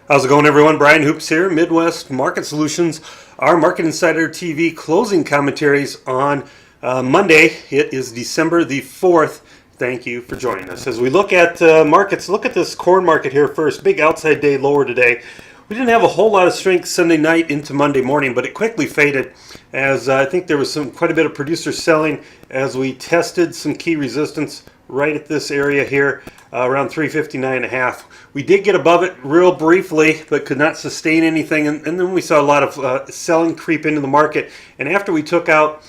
How's it going, everyone? Brian Hoops here, Midwest Market Solutions. Our Market Insider TV closing commentaries on Monday. It is December the 4th. Thank you for joining us. As we look at markets, look at this corn market here first. Big outside day lower today. We didn't have a whole lot of strength Sunday night into Monday morning, but it quickly faded as I think there was quite a bit of producer selling as we tested some key resistance right at this area here around 359.5. We did get above it real briefly, but could not sustain anything. And then we saw a lot of selling creep into the market. And after we took out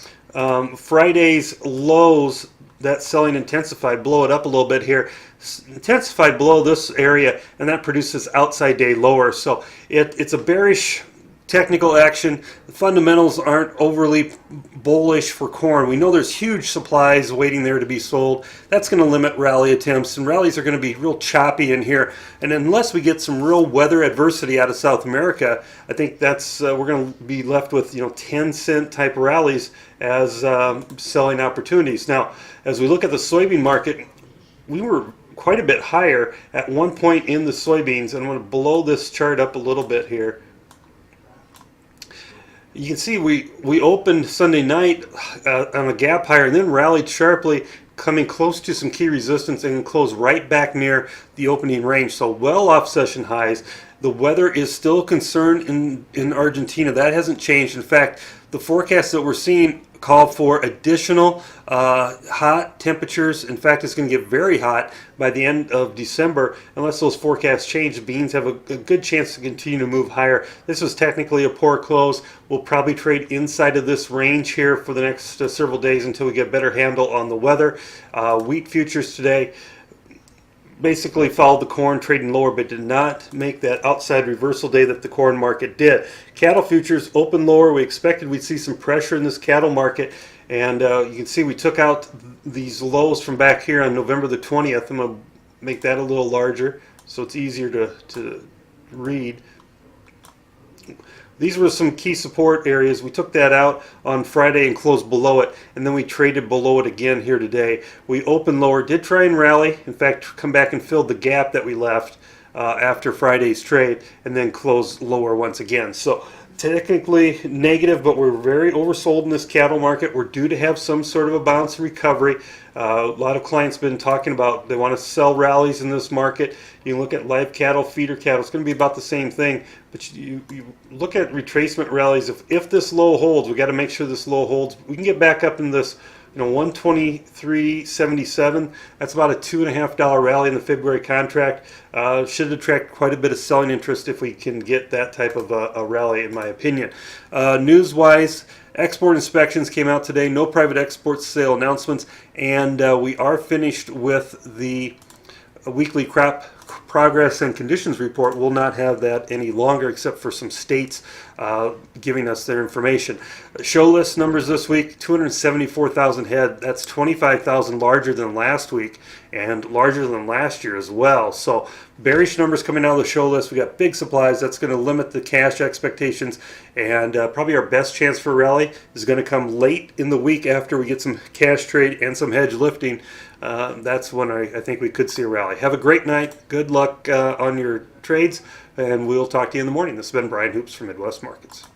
Friday's lows, that selling intensified, blow it up a little bit here, intensified below this area, and that produces outside day lower. So it's a bearish technical action. The fundamentals aren't overly bullish for corn. We know there's huge supplies waiting there to be sold. That's going to limit rally attempts, and rallies are going to be real choppy in here. And unless we get some real weather adversity out of South America, I think that's we're going to be left with 10-cent type rallies as selling opportunities. Now, as we look at the soybean market, we were quite a bit higher at one point in the soybeans. And I'm going to blow this chart up a little bit here. You can see we opened Sunday night on a gap higher and then rallied sharply, coming close to some key resistance and closed right back near the opening range. So well off session highs. The weather is still a concern in Argentina. That hasn't changed. In fact, the forecast that we're seeing call for additional hot temperatures. In fact, it's going to get very hot by the end of December. Unless those forecasts change, beans have a good chance to continue to move higher. This was technically a poor close. We'll probably trade inside of this range here for the next several days until we get a better handle on the weather. Wheat futures today basically followed the corn, trading lower, but did not make that outside reversal day that the corn market did. Cattle futures open lower. We expected we'd see some pressure in this cattle market, and you can see we took out these lows from back here on November the 20th. I'm going to make that a little larger so it's easier to read. These were some key support areas. We took that out on Friday and closed below it, and then we traded below it again here today. We opened lower, did try and rally. In fact, come back and filled the gap that we left after Friday's trade, and then closed lower once again. So technically negative, but we're very oversold in this cattle market. We're due to have some sort of a bounce and recovery. A lot of clients been talking about they want to sell rallies in this market. You look at live cattle, feeder cattle, it's going to be about the same thing. But you look at retracement rallies. If this low holds, we got to make sure this low holds. We can get back up in this 123.77. That's about a $2.50 rally in the February contract. Should attract quite a bit of selling interest if we can get that type of a rally, in my opinion. News-wise, export inspections came out today. No private export sale announcements, and we are finished with the weekly crop progress and conditions report. Will not have that any longer, except for some states giving us their information. Show list numbers this week: 274,000 head. That's 25,000 larger than last week and larger than last year as well. So bearish numbers coming out of the show list. We got big supplies. That's going to limit the cash expectations, and probably our best chance for a rally is going to come late in the week after we get some cash trade and some hedge lifting. That's when I think we could see a rally. Have a great night. Good luck on your trades, and we'll talk to you in the morning. This has been Brian Hoops from Midwest Markets.